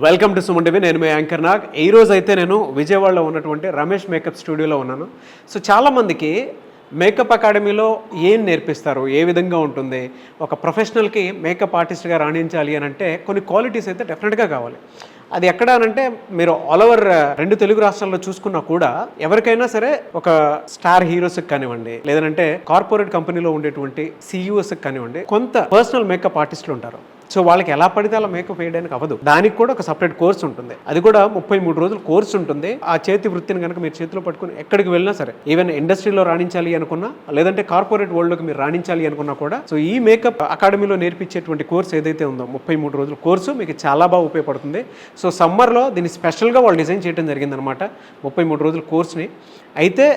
Welcome to Suman TV. నేను మీ anchor Nag. ఈ రోజు అయితే నేను విజయవాడలో ఉన్నటువంటి రమేష్ మేకప్ స్టూడియోలో ఉన్నాను. సో చాలామందికి మేకప్ అకాడమీలో ఏం నేర్పిస్తారు, ఏ విధంగా ఉంటుంది, ఒక ప్రొఫెషనల్కి మేకప్ ఆర్టిస్ట్గా రాణించాలి అని అంటే కొన్ని క్వాలిటీస్ అయితే డెఫినెట్గా కావాలి. అది ఎక్కడ అంటే మీరు ఆల్ ఓవర్ 2 తెలుగు రాష్ట్రాల్లో చూసుకున్నా కూడా ఎవరికైనా సరే ఒక స్టార్ హీరోస్కి కానివ్వండి, లేదంటే కార్పొరేట్ కంపెనీలో ఉండేటువంటి సిఇఓస్కి కానివ్వండి, కొంత పర్సనల్ మేకప్ ఆర్టిస్టులు ఉంటారు. సో వాళ్ళకి ఎలా పడితే అలా మేకప్ వేయడానికి అవ్వదు. దానికి కూడా ఒక సపరేట్ కోర్స్ ఉంటుంది. అది కూడా 33 రోజులు కోర్స్ ఉంటుంది. ఆ చేతి వృత్తిని కనుక మీరు చేతిలో పట్టుకుని ఎక్కడికి వెళ్ళినా సరే, ఈవెన్ ఇండస్ట్రీలో రాణించాలి అనుకున్నా, లేదంటే కార్పొరేట్ వరల్డ్లోకి మీరు రాణించాలి అనుకున్నా కూడా, సో ఈ మేకప్ అకాడమీలో నేర్పించేటువంటి కోర్స్ ఏదైతే ఉందో 33 రోజుల కోర్సు మీకు చాలా బాగా ఉపయోగపడుతుంది. సో సమ్మర్లో దీన్ని స్పెషల్గా వాళ్ళు డిజైన్ చేయడం జరిగిందనమాట, 33 రోజుల కోర్స్ని. అయితే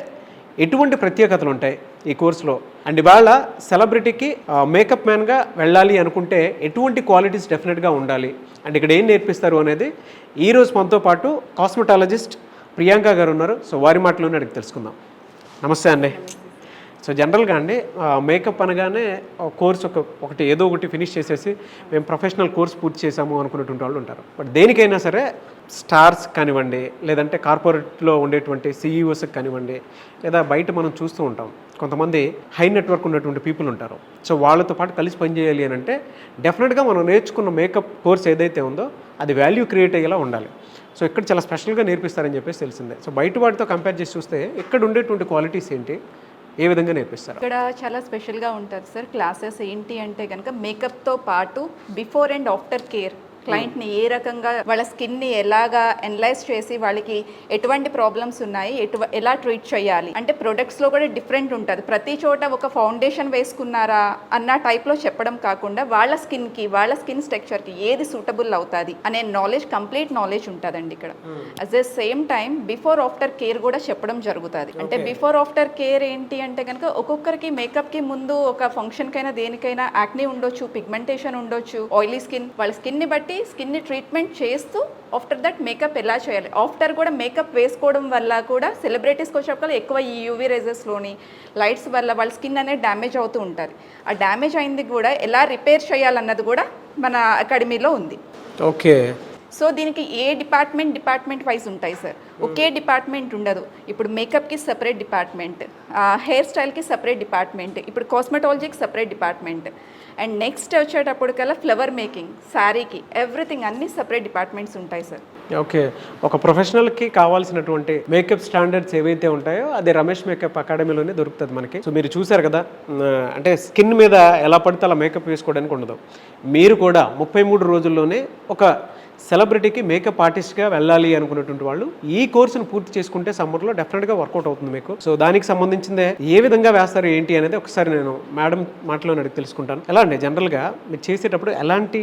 ఎటువంటి ప్రత్యేకతలు ఉంటాయి ఈ కోర్సులో, అండ్ ఇవాళ సెలబ్రిటీకి మేకప్ మ్యాన్గా వెళ్ళాలి అనుకుంటే ఎటువంటి క్వాలిటీస్ డెఫినెట్గా ఉండాలి, అండ్ ఇక్కడ ఏం నేర్పిస్తారు అనేది ఈరోజు మనతో పాటు కాస్మెటాలజిస్ట్ ప్రియాంక గారు ఉన్నారు. సో వారి మాటలోనే అడిగి తెలుసుకుందాం. నమస్తే అండి. సో జనరల్గా అండి మేకప్ అనగానే కోర్స్ ఒకటి ఏదో ఒకటి ఫినిష్ చేసేసి మేము ప్రొఫెషనల్ కోర్స్ పూర్తి చేసాము అనుకునేటువంటి వాళ్ళు ఉంటారు. బట్ దేనికైనా సరే స్టార్స్ కానివ్వండి, లేదంటే కార్పొరేట్లో ఉండేటువంటి సిఇఓస్కి కానివ్వండి, లేదా బయట మనం చూస్తూ ఉంటాం కొంతమంది హై నెట్వర్క్ ఉన్నటువంటి పీపుల్ ఉంటారు. సో వాళ్ళతో పాటు కలిసి పనిచేయాలి అని అంటే డెఫినెట్గా మనం నేర్చుకున్న మేకప్ కోర్స్ ఏదైతే ఉందో అది వాల్యూ క్రియేట్ అయ్యేలా ఉండాలి. సో ఇక్కడ చాలా స్పెషల్గా నేర్పిస్తారని చెప్పేసి తెలిసిందే. సో బయట వాటితో కంపేర్ చేసి చూస్తే ఇక్కడ ఉండేటువంటి క్వాలిటీస్ ఏంటి, ఏ విధంగా నేర్పిస్తారు? ఇక్కడ చాలా స్పెషల్గా ఉంటుంది సార్. క్లాసెస్ ఏంటి అంటే కనుక మేకప్తో పాటు బిఫోర్ అండ్ ఆఫ్టర్ కేర్, క్లయింట్ని ఏ రకంగా వాళ్ళ స్కిన్ని ఎలాగా ఎనలైజ్ చేసి వాళ్ళకి ఎటువంటి ప్రాబ్లమ్స్ ఉన్నాయి, ఎలా ట్రీట్ చేయాలి అంటే ప్రొడక్ట్స్లో కూడా డిఫరెంట్ ఉంటుంది. ప్రతి చోట ఒక ఫౌండేషన్ వేసుకున్నారా అన్న టైప్లో చెప్పడం కాకుండా వాళ్ళ స్కిన్కి, వాళ్ళ స్కిన్ స్ట్రక్చర్కి ఏది సూటబుల్ అవుతుంది అనే నాలెడ్జ్, కంప్లీట్ నాలెడ్జ్ ఉంటుందండి ఇక్కడ. At the same time before after care కూడా చెప్పడం జరుగుతుంది. అంటే బిఫోర్ ఆఫ్టర్ కేర్ ఏంటి అంటే కనుక ఒక్కొక్కరికి మేకప్కి ముందు ఒక ఫంక్షన్కైనా దేనికైనా యాక్నీ ఉండొచ్చు, పిగ్మెంటేషన్ ఉండొచ్చు, ఆయిలీ స్కిన్, వాళ్ళ స్కిన్ని బట్టి స్కిన్ని ట్రీట్మెంట్ చేస్తూ ఆఫ్టర్ దట్ మేకప్ ఎలా చేయాలి. ఆఫ్టర్ కూడా మేకప్ వేసుకోవడం వల్ల కూడా సెలబ్రిటీస్కి వచ్చేప్పుడు ఎక్కువ ఈ యూవీ రేజెస్లోని లైట్స్ వల్ల వాళ్ళ స్కిన్ అనేది డ్యామేజ్ అవుతూ ఉంటుంది. ఆ డ్యామేజ్ అయింది కూడా ఎలా రిపేర్ చేయాలన్నది కూడా మన అకాడమీలో ఉంది. ఓకే. సో దీనికి ఏ డిపార్ట్మెంట్ వైజ్ ఉంటాయి సార్, ఒకే డిపార్ట్మెంట్ ఉండదు. ఇప్పుడు మేకప్కి సపరేట్ డిపార్ట్మెంట్, హెయిర్ స్టైల్కి సపరేట్ డిపార్ట్మెంట్, ఇప్పుడు కాస్మెటాలజీకి సపరేట్ డిపార్ట్మెంట్, అండ్ నెక్స్ట్ వచ్చేటప్పటికల్లా ఫ్లవర్ మేకింగ్, శారీకి, ఎవ్రీథింగ్ అన్ని సపరేట్ డిపార్ట్మెంట్స్ ఉంటాయి సార్. ఓకే. ఒక ప్రొఫెషనల్కి కావాల్సినటువంటి మేకప్ స్టాండర్డ్స్ ఏవైతే ఉంటాయో అది రమేష్ మేకప్ అకాడమీలోనే దొరుకుతుంది మనకి. సో మీరు చూసారు కదా, అంటే స్కిన్ మీద ఎలా పడితే అలా మేకప్ వేసుకోవడానికి ఉండదు. మీరు కూడా 33 రోజుల్లోనే ఒక సెలబ్రిటీకి మేకప్ ఆర్టిస్ట్గా వెళ్ళాలి అనుకున్నటువంటి వాళ్ళు ఈ కోర్సును పూర్తి చేసుకుంటే సమ్మర్లో డెఫినెట్గా వర్కౌట్ అవుతుంది మీకు. సో దానికి సంబంధించిందే ఏ విధంగా వేస్తారు ఏంటి అనేది ఒకసారి నేను మేడం మాటలో అడిగి తెలుసుకుంటాను. ఎలా అండి జనరల్గా మీరు చేసేటప్పుడు ఎలాంటి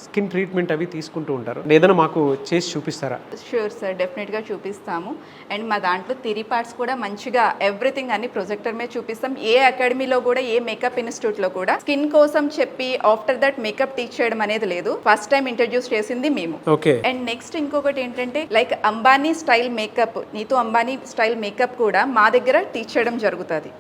స్కిన్ ట్రీట్మెంట్ అవి తీసుకుంటూ ఉంటారు, ఏదైనా మాకు చేసి చూపిస్తారా? షూర్ సార్, డెఫినెట్గా చూపిస్తాము. అండ్ మా దాంట్లో 3 పార్ట్స్ కూడా మంచిగా ఎవ్రీథింగ్ అన్ని ప్రొజెక్టర్ మీద చూపిస్తాం. ఏ అకాడమీలో కూడా, ఏ మేకప్ ఇన్స్టిట్యూట్లో కూడా స్కిన్ కోసం చెప్పి ఆఫ్టర్ దట్ మేకప్ టీచ్ చేయడం అనేది లేదు. ఫస్ట్ టైం ఇంట్రడ్యూస్ చేసింది మేము. అండ్ నెక్స్ట్ ఇంకొకటి ఏంటంటే like Ambani style makeup, Neetu Ambani style makeup కూడా మా దగ్గర టీచ్ చేయడం జరుగుతుంది.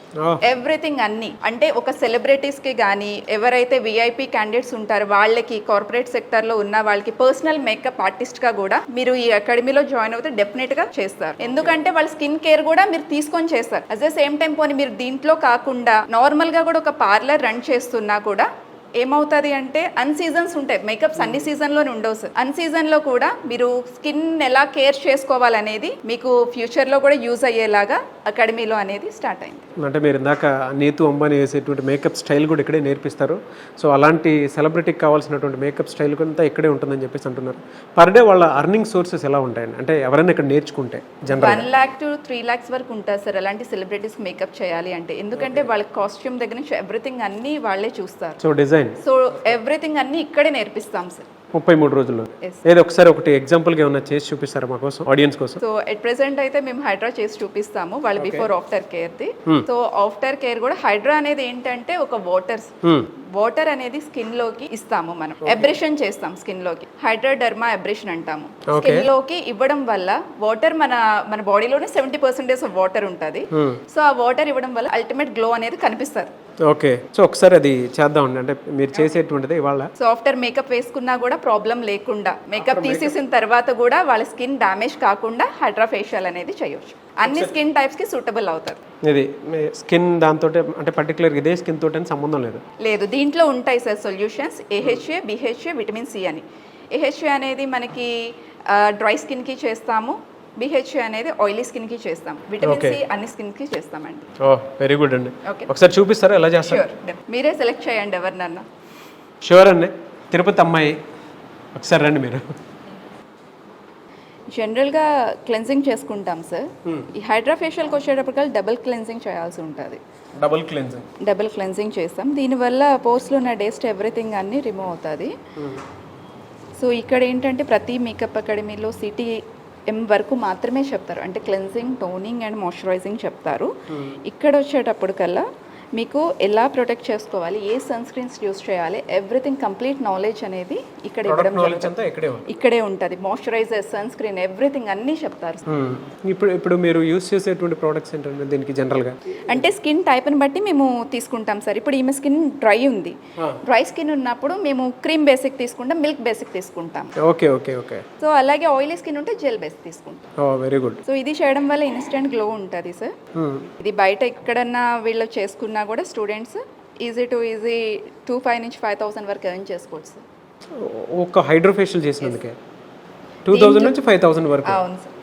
ఎవ్రీథింగ్ అన్ని అంటే ఒక సెలబ్రిటీస్ కి కానీ, ఎవరైతే విఐపి క్యాండిడేట్స్ ఉంటారో వాళ్ళకి, కార్పొరేట్ సెక్టర్ లో ఉన్న వాళ్ళకి పర్సనల్ మేకప్ ఆర్టిస్ట్ గా కూడా మీరు ఈ అకాడమీలో జాయిన్ అవుతే డెఫినెట్ గా చేస్తారు. ఎందుకంటే వాళ్ళ స్కిన్ కేర్ కూడా మీరు తీసుకొని చేస్తారు. అట్ ద సేమ్ టైం పోనీ మీరు దీంట్లో కాకుండా నార్మల్ గా కూడా ఒక పార్లర్ రన్ చేస్తున్నా కూడా ఏమవుతుంది అంటే అన్సీజన్స్ ఉంటాయి, మేకప్స్ అన్ని సీజన్లోనే ఉండవు సార్. అన్సీజన్లో కూడా మీరు స్కిన్ ఎలా కేర్ చేసుకోవాలనేది మీకు ఫ్యూచర్లో కూడా యూజ్ అయ్యేలాగా అకాడమీలో అనేది స్టార్ట్ అయింది. అంటే మీరు ఇందాక నీతు అంబానీ వేసేటువంటి మేకప్ స్టైల్ కూడా ఇక్కడే నేర్పిస్తారు. సో అలాంటి సెలబ్రిటీకి కావాల్సినటువంటి మేకప్ స్టైల్ అంతా ఇక్కడే ఉంటుందని చెప్పేసి అంటున్నారు. పర్ డే వాళ్ళ అర్నింగ్ సోర్సెస్ ఎలా ఉంటాయండి, అంటే ఎవరైనా ఇక్కడ నేర్చుకుంటే? 1 lakh to 3 lakhs వరకు ఉంటుంది సార్ అలాంటి సెలబ్రిటీస్ మేకప్ చేయాలి అంటే. ఎందుకంటే వాళ్ళ కాస్ట్యూమ్ దగ్గర నుంచి ఎవ్రీథింగ్ అన్ని వాళ్ళే చూస్తారు. సో డిజైన్, సో ఎవ్రీథింగ్ అన్ని ఇక్కడే నేర్పిస్తాం సార్ 33 రోజుల్లో. ఏదో ఒకసారి ఒకటి ఎగ్జాంపుల్గా ఏమన్నా చేసి చూపిస్తారా మా కోసం, ఆడియన్స్ కోసం? సో ఎట్ ప్రెసెంట్ అయితే మేము హైడ్రా చేసి చూపిస్తాము వాళ్ళ బిఫోర్ ఆఫ్టర్ కేర్ది. సో ఆఫ్టర్ కేర్ కూడా హైడ్రా అనేది ఏంటంటే ఒక వాటర్ అనేది స్కిన్ లోకి ఇస్తాము, మనం అబ్రేషన్ చేస్తాం స్కిన్ లోకి, హైడ్రోడర్మా అబ్రేషన్ అంటాము. స్కిన్ లోకి ఇవ్వడం వల్ల వాటర్ మన బాడీలోనే 70% ఆఫ్ వాటర్ ఉంటుంది. సో ఆ వాటర్ ఇవ్వడం వల్ల అల్టిమేట్ గ్లో అనేది కనిపిస్తుంది. ఓకే, సో ఒకసారి అది చేద్దామండి, అంటే మీరు చేసేటువంటిది ఇవాళ. సో ఆఫ్టర్ మేకప్ వేసుకున్నా కూడా ప్రాబ్లం లేకుండా, మేకప్ తీసేసిన తర్వాత కూడా వాళ్ళ స్కిన్ డ్యామేజ్ కాకుండా హైడ్రా ఫేషియల్ అనేది చేయొచ్చు. అన్ని స్కిన్ టైప్స్కి సూటబుల్ అవుతారు. ఇది స్కిన్ దాంతో అంటే పర్టికులర్ ఇదే స్కిన్ తోటి సంబంధం లేదు. లేదు, దీంట్లో ఉంటాయి sir solutions, AHA, BHA, vitamin C అని. ఏహెచ్ఏ అనేది మనకి డ్రై స్కిన్కి చేస్తాము, బిహెచ్ఏ అనేది ఆయిలీ స్కిన్కి చేస్తాం, విటమిన్ సి అన్ని స్కిన్కి చేస్తామండి. ఓ వెరీ గుడ్ అండి. ఓకే, ఒకసారి చూపిస్తారా ఎలా చేస్తారు? షూర్, మీరే సెలెక్ట్ చేయండి ఎవరినన్నా. షూర్ అండి, తిరుపతి అమ్మాయి ఒకసారి రండి మీరు. జనరల్గా క్లెన్జింగ్ చేసుకుంటాం సార్. ఈ హైడ్రా ఫేషియల్కి వచ్చేటప్పటికల్లా డబుల్ క్లెన్జింగ్ చేయాల్సి ఉంటుంది. డబుల్ క్లెన్జింగ్ చేస్తాం, దీనివల్ల పోర్స్లో ఉన్న డస్ట్ ఎవ్రీథింగ్ అన్నీ రిమూవ్ అవుతుంది. సో ఇక్కడ ఏంటంటే ప్రతి మేకప్ అకాడమీలో CTM వరకు మాత్రమే చెప్తారు, అంటే క్లెన్జింగ్, టోనింగ్ అండ్ మాయిశ్చరైజింగ్ చెప్తారు. ఇక్కడ వచ్చేటప్పుడు కల్లా మీకు ఎలా ప్రొటెక్ట్ చేసుకోవాలి, ఏ సన్ స్క్రీన్స్ యూస్ చేయాలి, ఎవ్రీథింగ్ కంప్లీట్ నాలెడ్జ్ అనేది ఇక్కడ ఇవ్వడం జరుగుతుంది. ఇక్కడే ఉంటుంది, మాయిశ్చరైజర్, సన్ స్క్రీన్, ఎవ్రీథింగ్ అన్నీ చెప్తారు. ఇప్పుడు మీరు యూస్ చేసేటువంటి ప్రోడక్ట్స్ ఏంటంటే దీనికి జనరల్గా అంటే స్కిన్ టైప్ని బట్టి మేము తీసుకుంటాం సార్. ఇప్పుడు ఈమె స్కిన్ డ్రై ఉంది, డ్రై స్కిన్ ఉన్నప్పుడు మేము క్రీమ్ బేసిక్ తీసుకుంటాం, మిల్క్ బేసిక్ తీసుకుంటాం. Okay okay okay. సో అలాగే ఆయిలీ స్కిన్ ఉంటే జెల్ బేసిక్ తీసుకుంటాం. ఓ వెరీ గుడ్. సో ఇది చేయడం వల్ల ఇన్స్టెంట్ గ్లో ఉంటుంది సార్. ఇది బయట ఎక్కడన్నా వీళ్ళు చేసుకున్నా కూడా స్టూడెంట్స్ ఈజీ 2,500 నుంచి 5,000 వరకు ఎర్న్ చేసుకోవచ్చు సార్. ఒక హైడ్రో ఫేషియల్ చేసినందుకే 2,000 నుంచి 5,000 వరకు. అవును సార్.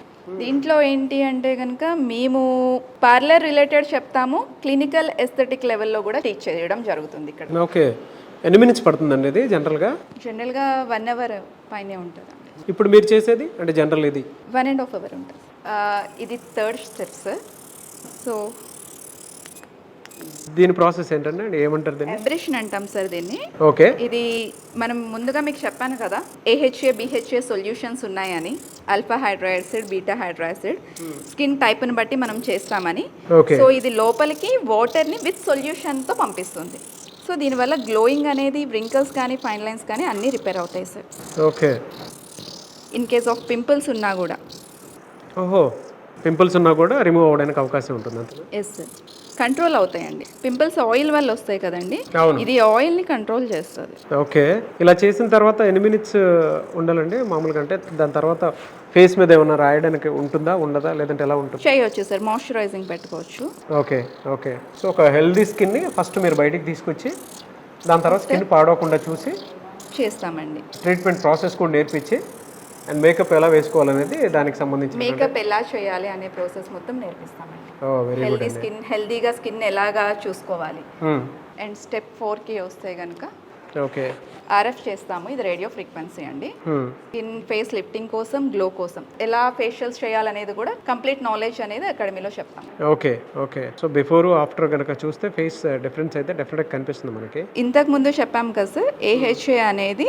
దీంట్లో ఏంటి అంటే కనుక మేము పార్లర్ రిలేటెడ్ చెప్తాము, క్లినికల్ ఎస్థెటిక్ లెవెల్లో కూడా టీచ్ చేయడం జరుగుతుంది ఇక్కడ. ఓకే, ఎన్ని మినిట్స్ పడుతుందండి ఇది జనరల్గా? 1 అవర్ పైనే ఉంటుంది. ఇప్పుడు మీరు చేసేది అంటే జనరల్ ఇది 1.5 అవర్ ఉంటుంది. ఇది 3rd స్టెప్ సార్. సో దీని ప్రాసెస్ ఏంటంటే ఏమంటారు దీన్ని? అబ్రేషన్ అంటాం సార్ దీన్ని. ఓకే, ఇది మనం ముందుగా మీకు చెప్పాను కదా, ఏహెచ్ఏ, బిహెచ్ఏ సొల్యూషన్స్ ఉన్నాయని, ఆల్ఫా హైడ్రాసిడ్, బీటా హైడ్రాసిడ్, స్కిన్ టైప్ని బట్టి మనం చేస్తామని. సో ఇది లోపలికి వాటర్ని విత్ సొల్యూషన్తో పంపిస్తుంది. సో దీనివల్ల గ్లోయింగ్ అనేది, వ్రింకల్స్ కానీ, ఫైన్ లైన్స్ కానీ అన్నీ రిపేర్ అవుతాయి sir. Okay, in case of pimples ఉన్నా కూడా. ఓహో, పింపుల్స్ ఉన్నా కూడా రిమూవ్ అవ్వడానికి అవకాశం ఉంటుంది అంతే? ఎస్ సార్, కంట్రోల్ అవుతాయండి. పింపుల్స్ ఆయిల్ వల్ల వస్తాయి కదండి, ఇది ఆయిల్ని కంట్రోల్ చేస్తుంది. ఓకే, ఇలా చేసిన తర్వాత ఎన్ని మినిట్స్ ఉండాలండి మామూలుగా? అంటే దాని తర్వాత ఫేస్ మీద ఏమైనా రాయడానికి ఉంటుందా, ఉండదా, లేదంటే ఎలా ఉంటుంది? చేయొచ్చు సార్, మాయిశ్చరైజింగ్ పెట్టుకోవచ్చు. Okay okay. సో ఒక హెల్దీ స్కిన్ని ఫస్ట్ మీరు బయటికి తీసుకొచ్చి దాని తర్వాత స్కిన్ పాడవకుండా చూసి చేస్తామండి. ట్రీట్మెంట్ ప్రాసెస్ కూడా నేర్పించి అండ్ మేకప్ ఎలా వేసుకోవాలనేది దానికి సంబంధించి మేకప్ ఎలా చేయాలి అనే ప్రాసెస్ మొత్తం నేర్పిస్తామండి. హెల్దీ స్కిన్, హెల్దీగా స్కిన్ ఎలాగా చూసుకోవాలి. అండ్ స్టెప్ 4కి వస్తే కనుక ఓకే, RF చేస్తాము. ఇది రేడియో ఫ్రీక్వెన్సీ అండి. స్కిన్ ఫేస్ లిఫ్టింగ్ కోసం, గ్లో కోసం ఎలా ఫేషియల్స్ చేయాలనేది కూడా కంప్లీట్ నాలెడ్జ్ అనేది అకాడమీలో చెప్తాం. Okay okay. So before after కనుక చూస్తే ఫేస్ డిఫరెన్స్ అయితే డెఫినెట్గా కనిపిస్తుంది మనకి. ఇంతకు ముందు చెప్పాం కదా సార్, AHA అనేది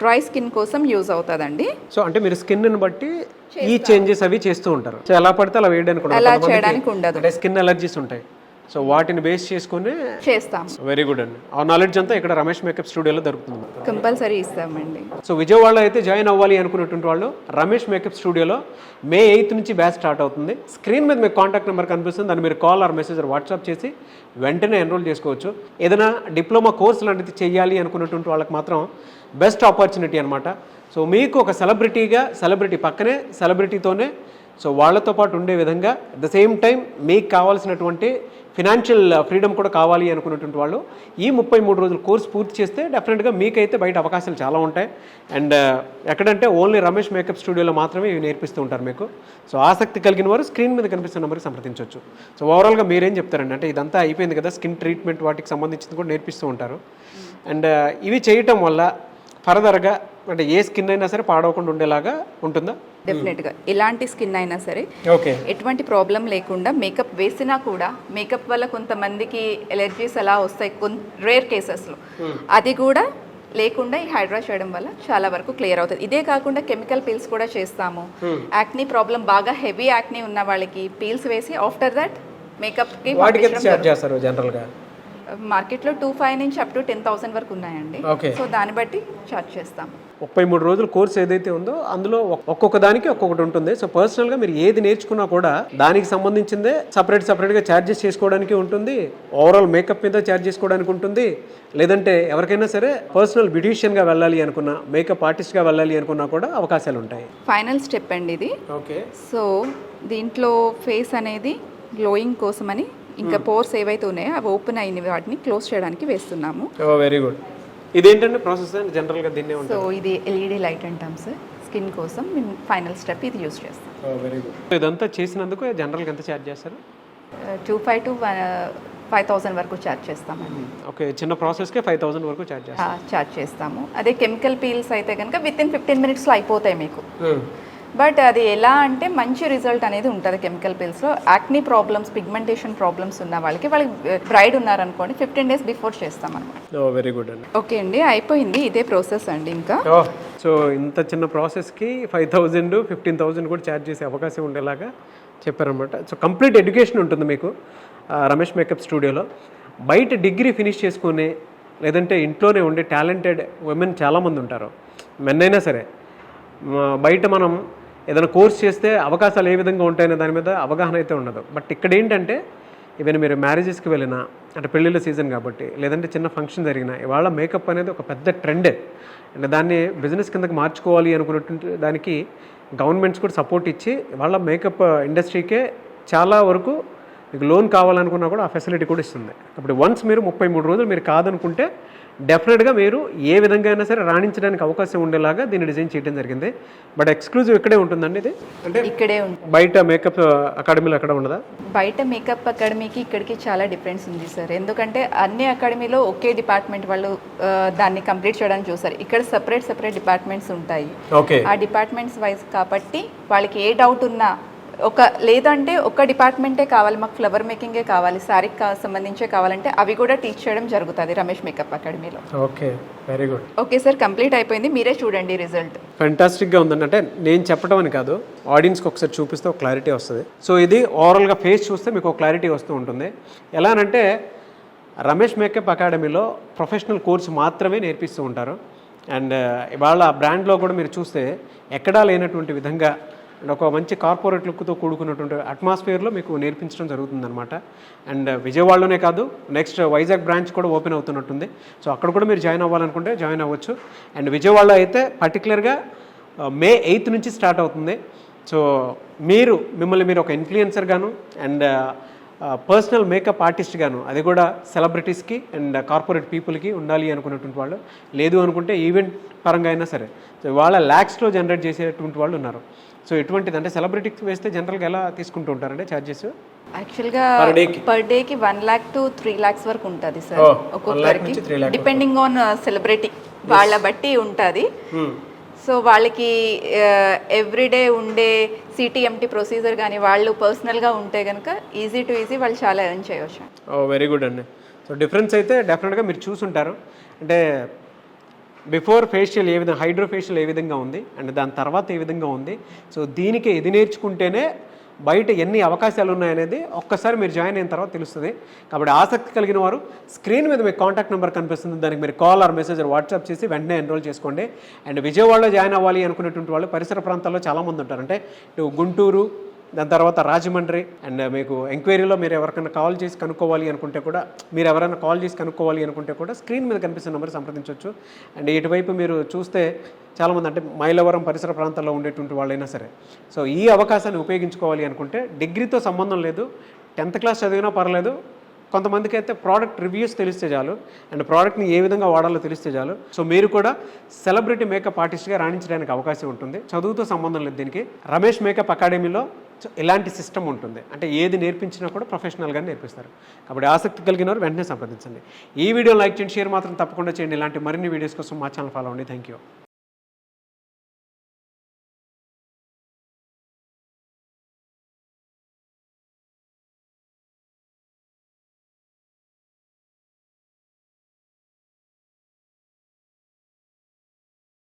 డ్రై స్కిన్ కోసం యూజ్ అవుతుందండి. సో అంటే మీరు స్కిన్ బట్టి ఈ చేంజెస్ అవి చేస్తూ ఉంటారు. సో ఎలా పడితే అలా వేయడానికి అలా చేయడానికి ఉండదు, అంటే స్కిన్ అలర్జీస్ ఉంటాయి. సో వాటిని బేస్ చేసుకుని చేస్తాం. వెరీ గుడ్ అండి. ఆ నాలెడ్జ్ అంతా ఇక్కడ రమేష్ మేకప్ స్టూడియోలో దొరుకుతుంది. కంపల్సరీ ఇస్తామండి. సో విజయవాడలో అయితే జాయిన్ అవ్వాలి అనుకున్నటువంటి వాళ్ళు రమేష్ మేకప్ స్టూడియోలో May 8 నుంచి బ్యాచ్ స్టార్ట్ అవుతుంది. స్క్రీన్ మీద మీకు కాంటాక్ట్ నెంబర్ కనిపిస్తుంది, దాన్ని మీరు కాల్ ఆర్ మెసేజ్ వాట్సాప్ చేసి వెంటనే ఎన్రోల్ చేసుకోవచ్చు. ఏదైనా డిప్లొమా కోర్స్ లాంటిది చేయాలి అనుకున్నటువంటి వాళ్ళకి మాత్రం బెస్ట్ ఆపర్చునిటీ అనమాట. సో మీకు ఒక సెలబ్రిటీ పక్కనే సెలబ్రిటీతోనే సో వాళ్ళతో పాటు ఉండే విధంగా అట్ ద సేమ్ టైం మీకు కావాల్సినటువంటి ఫినాన్షియల్ ఫ్రీడమ్ కూడా కావాలి అనుకున్నటువంటి వాళ్ళు ఈ 33 రోజుల కోర్స్ పూర్తి చేస్తే డెఫినెట్గా మీకైతే బయట అవకాశాలు చాలా ఉంటాయి. అండ్ ఎక్కడంటే ఓన్లీ రమేష్ మేకప్ స్టూడియోలో మాత్రమే ఇవి నేర్పిస్తూ ఉంటారు మీకు. సో ఆసక్తి కలిగిన వారు స్క్రీన్ మీద కనిపిస్తున్న నెంబర్కి సంప్రదించవచ్చు. సో ఓవరాల్గా మీరేం చెప్తారండి? అంటే ఇదంతా అయిపోయింది కదా, స్కిన్ ట్రీట్మెంట్ వాటికి సంబంధించింది కూడా నేర్పిస్తూ ఉంటారు. అండ్ ఇవి చేయటం వల్ల ఫర్దర్గా అంటే ఏ స్కిన్ అయినా సరే పాడవకుండా ఉండేలాగా ఉంటుందా? డెఫినెట్గా ఎలాంటి స్కిన్ అయినా సరే ఓకే, ఎటువంటి ప్రాబ్లం లేకుండా, మేకప్ వేసినా కూడా మేకప్ వల్ల కొంతమందికి ఎలర్జీస్ అలా వస్తాయి రేర్ కేసెస్లో, అది కూడా లేకుండా ఈ హైడ్రా చేయడం వల్ల చాలా వరకు క్లియర్ అవుతుంది. ఇదే కాకుండా కెమికల్ పీల్స్ కూడా చేస్తాము. యాక్నీ ప్రాబ్లం, బాగా హెవీ యాక్నీ ఉన్న వాళ్ళకి పీల్స్ వేసి ఆఫ్టర్ దట్ మేకప్కి చేస్తారు. జనరల్గా మార్కెట్లో 2,500 నుంచి అప్ టు 10,000 వరకు ఉన్నాయండి. సో దాన్ని బట్టి చార్జ్ చేస్తాం. 33 రోజుల కోర్స్ ఏదైతే ఉందో అందులో ఒక్కొక్క దానికి ఒక్కొక్కటి ఉంటుంది. సో పర్సనల్గా మీరు ఏది నేర్చుకున్నా కూడా దానికి సంబంధించిందే సపరేట్గా ఛార్జెస్ చేసుకోవడానికి ఉంటుంది, ఓవరాల్ మేకప్ మీద ఛార్జ్ చేసుకోవడానికి ఉంటుంది. లేదంటే ఎవరికైనా సరే పర్సనల్ బ్యూటీషియన్గా వెళ్ళాలి అనుకున్నా, మేకప్ ఆర్టిస్ట్గా వెళ్ళాలి అనుకున్నా కూడా అవకాశాలు ఉంటాయి. ఫైనల్ స్టెప్ అండి ఇది. ఓకే. సో దీంట్లో ఫేస్ అనేది గ్లోయింగ్ కోసమని ఇంకా పోర్స్ ఏవైతే ఉన్నాయో అవి ఓపెన్ అయిన వాటిని క్లోజ్ చేయడానికి వేస్తున్నాము. Very good. ఇదేంటంటే ప్రాసెస్ జనరల్గా దీన్నే ఉంటుంది. సో ఇది ఎల్ఈడి లైట్ అంటాం సార్, స్కిన్ కోసం మేము ఫైనల్ స్టెప్ ఇది యూజ్ చేస్తాం. Very good. ఇదంతా చేసినందుకు జనరల్గా ఎంత ఛార్జ్ చేస్తారు? 2500 to 5000 వరకు ఛార్జ్ చేస్తామండి. ఓకే, చిన్న ప్రాసెస్కే 5000 వరకు ఛార్జ్ చేస్తాం. ఛార్జ్ చేస్తాము. అదే కెమికల్ పీల్స్ అయితే కనుక విత్ ఇన్ 15 minutesలో అయిపోతాయి మీకు. బట్ అది ఎలా అంటే మంచి రిజల్ట్ అనేది ఉంటుంది కెమికల్ పీల్స్లో. యాక్నీ ప్రాబ్లమ్స్, పిగ్మెంటేషన్ ప్రాబ్లమ్స్ ఉన్న వాళ్ళకి బ్రైడ్ ఉన్నారనుకోండి 15 days బిఫోర్ చేస్తాం అనమాట. వెరీ గుడ్ అండి. ఓకే అండి, అయిపోయింది. ఇదే ప్రాసెస్ అండి. ఇంకా సో ఇంత చిన్న ప్రాసెస్కి 5000 15,000 కూడా ఛార్జ్ చేసే అవకాశం ఉండేలాగా చెప్పారనమాట. సో కంప్లీట్ ఎడ్యుకేషన్ ఉంటుంది మీకు రమేష్ మేకప్ స్టూడియోలో. బయట డిగ్రీ ఫినిష్ చేసుకుని లేదంటే ఇంట్లోనే ఉండే టాలెంటెడ్ ఉమెన్ చాలామంది ఉంటారు, మెన్ అయినా సరే. బయట మనం ఏదైనా కోర్స్ చేస్తే అవకాశాలు ఏ విధంగా ఉంటాయనే దాని మీద అవగాహన అయితే ఉండదు. బట్ ఇక్కడ ఏంటంటే ఈవెన్ మీరు మ్యారేజెస్కి వెళ్ళినా, అంటే పెళ్ళిళ్ళ సీజన్ కాబట్టి, లేదంటే చిన్న ఫంక్షన్ జరిగినా, ఇవాళ మేకప్ అనేది ఒక పెద్ద ట్రెండే. అంటే దాన్ని బిజినెస్ కిందకి మార్చుకోవాలి అనుకున్నటువంటి దానికి గవర్నమెంట్స్ కూడా సపోర్ట్ ఇచ్చి ఇవాళ మేకప్ ఇండస్ట్రీకే చాలా వరకు మీకు లోన్ కావాలనుకున్నా కూడా ఆ ఫెసిలిటీ కూడా ఇస్తుంది. కాబట్టి వన్స్ మీరు 33 రోజులు మీరు కాదనుకుంటే డెఫినెట్గా మీరు ఏ విధంగా అయినా సరే రాణించడానికి అవకాశం ఉండేలాగా దీన్ని డిజైన్ చేయడం జరిగింది. బట్ ఎక్స్క్లూజివ్ ఇక్కడే ఉంటుందండి ఇది, అంటే ఇక్కడే ఉంటుంది. బయట మేకప్ అకాడమీలో ఎక్కడ ఉండదా? బయట మేకప్ అకాడమీకి ఇక్కడికి చాలా డిఫరెన్స్ ఉంది సార్. ఎందుకంటే అన్ని అకాడమీలో ఒకే డిపార్ట్మెంట్ వాళ్ళు దాన్ని కంప్లీట్ చేయడానికి చూస్తారు. ఇక్కడ సెపరేట్ డిపార్ట్మెంట్స్ ఉంటాయి. ఓకే. ఆ డిపార్ట్మెంట్స్ వైజ్ కాబట్టి వాళ్ళకి ఏ డౌట్ ఉన్నా లేదంటే ఒక డిపార్ట్మెంటే కావాలి, మాకు ఫ్లవర్ మేకింగే కావాలి, శారీకి సంబంధించే కావాలంటే అవి కూడా టీచ్ చేయడం జరుగుతుంది రమేష్ మేకప్ అకాడమీలో. Okay, very good. Okay sir, complete అయిపోయింది. మీరే చూడండి రిజల్ట్. ఫెంటాస్టిక్గా ఉందండి. అంటే నేను చెప్పడం అని కాదు, ఆడియన్స్కి ఒకసారి చూపిస్తే ఒక క్లారిటీ వస్తుంది. సో ఇది ఓవరాల్గా ఫేస్ చూస్తే మీకు ఒక క్లారిటీ వస్తూ ఉంటుంది. ఎలానంటే రమేష్ మేకప్ అకాడమీలో ప్రొఫెషనల్ కోర్స్ మాత్రమే నేర్పిస్తూ ఉంటారు. అండ్ ఇవాళ బ్రాండ్లో కూడా మీరు చూస్తే ఎక్కడా లేనటువంటి విధంగా ఒక మంచి కార్పొరేట్ లుక్తో కూడుకున్నటువంటి అట్మాస్ఫియర్లో మీకు నేర్పించడం జరుగుతుందన్నమాట. అండ్ విజయవాడలోనే కాదు, నెక్స్ట్ వైజాగ్ బ్రాంచ్ కూడా ఓపెన్ అవుతున్నట్టుంది. సో అక్కడ కూడా మీరు జాయిన్ అవ్వాలనుకుంటే జాయిన్ అవ్వచ్చు. అండ్ విజయవాడలో అయితే పర్టికులర్గా May 8th నుంచి స్టార్ట్ అవుతుంది. సో మిమ్మల్ని మీరు ఒక ఇన్ఫ్లుయెన్సర్ గాను అండ్ పర్సనల్ మేకప్ ఆర్టిస్ట్ గాను, అది కూడా సెలబ్రిటీస్కి అండ్ కార్పొరేట్ పీపుల్కి ఉండాలి అనుకున్నటువంటి వాళ్ళు, లేదు అనుకుంటే ఈవెంట్ పరంగా అయినా సరే. సో వాళ్ళ ల్యాక్స్లో జనరేట్ చేసేటువంటి వాళ్ళు ఉన్నారు. సో ఎటువంటిది అంటే సెలబ్రిటీకి వేస్తే జనరల్గా ఎలా తీసుకుంటూ ఉంటారంటే ఛార్జెస్? యాక్చువల్గా పర్ డేకి 1 lakh to 3 lakhs వరకు ఉంటుంది సార్ ఒక్కొక్కరికి, డిపెండింగ్ ఆన్ సెలబ్రిటీ వాళ్ళ బట్టి ఉంటుంది. సో వాళ్ళకి ఎవ్రీడే ఉండే సిటీఎంటీ ప్రొసీజర్ కానీ వాళ్ళు పర్సనల్గా ఉంటే కనుక ఈజీ టు ఈజీ వాళ్ళు చాలా ఎర్న్ చేయవచ్చు. వెరీ గుడ్ అండి. సో డిఫరెన్స్ అయితే డెఫినెట్గా మీరు చూసుంటారు. అంటే బిఫోర్ ఫేషియల్ ఏ విధంగా, హైడ్రో ఫేషియల్ ఏ విధంగా ఉంది అండ్ దాని తర్వాత ఏ విధంగా ఉంది. సో దీనికి ఇది నేర్చుకుంటేనే బయట ఎన్ని అవకాశాలు ఉన్నాయనేది ఒక్కసారి మీరు జాయిన్ అయిన తర్వాత తెలుస్తుంది. కాబట్టి ఆసక్తి కలిగిన వారు స్క్రీన్ మీద మీకు కాంటాక్ట్ నెంబర్ కనిపిస్తుంది, దానికి మీరు కాల్ ఆర్ మెసేజ్ వాట్సాప్ చేసి వెంటనే ఎన్రోల్ చేసుకోండి. అండ్ విజయవాడలో జాయిన్ అవ్వాలి అనుకునేటువంటి వాళ్ళు పరిసర ప్రాంతాల్లో చాలామంది ఉంటారు. అంటే ఇటు గుంటూరు, దాని తర్వాత రాజమండ్రి, అండ్ మీకు ఎంక్వైరీలో మీరు ఎవరికైనా కాల్ చేసి కనుక్కోవాలి అనుకుంటే కూడా, మీరు ఎవరైనా కాల్ చేసి కనుక్కోవాలి అనుకుంటే కూడా స్క్రీన్ మీద కనిపిస్తున్న నెంబర్ సంప్రదించవచ్చు. అండ్ ఇటువైపు మీరు చూస్తే చాలామంది అంటే మైలవరం పరిసర ప్రాంతాల్లో ఉండేటువంటి వాళ్ళైనా సరే. సో ఈ అవకాశాన్ని ఉపయోగించుకోవాలి అనుకుంటే డిగ్రీతో సంబంధం లేదు, 10th class చదివినా పర్లేదు. కొంతమందికి అయితే ప్రోడక్ట్ రివ్యూస్ తెలిస్తే చాలు, అండ్ ప్రోడక్ట్ని ఏ విధంగా వాడాలో తెలిస్తే చాలు. సో మీరు కూడా సెలబ్రిటీ మేకప్ ఆర్టిస్ట్గా రాణించడానికి అవకాశం ఉంటుంది. చదువుతో సంబంధం లేదు దీనికి. రమేష్ మేకప్ అకాడమీలో ఇలాంటి సిస్టమ్ ఉంటుంది. అంటే ఏది నేర్పించినా కూడా ప్రొఫెషనల్గా నేర్పిస్తారు. కాబట్టి ఆసక్తి కలిగిన వారు వెంటనే సంప్రదించండి. ఈ వీడియో లైక్ చేయండి, షేర్ మాత్రం తప్పకుండా చేయండి. ఇలాంటి మరిన్ని వీడియోస్ కోసం మా ఛానల్ ఫాలో అవ్వండి. Thank you.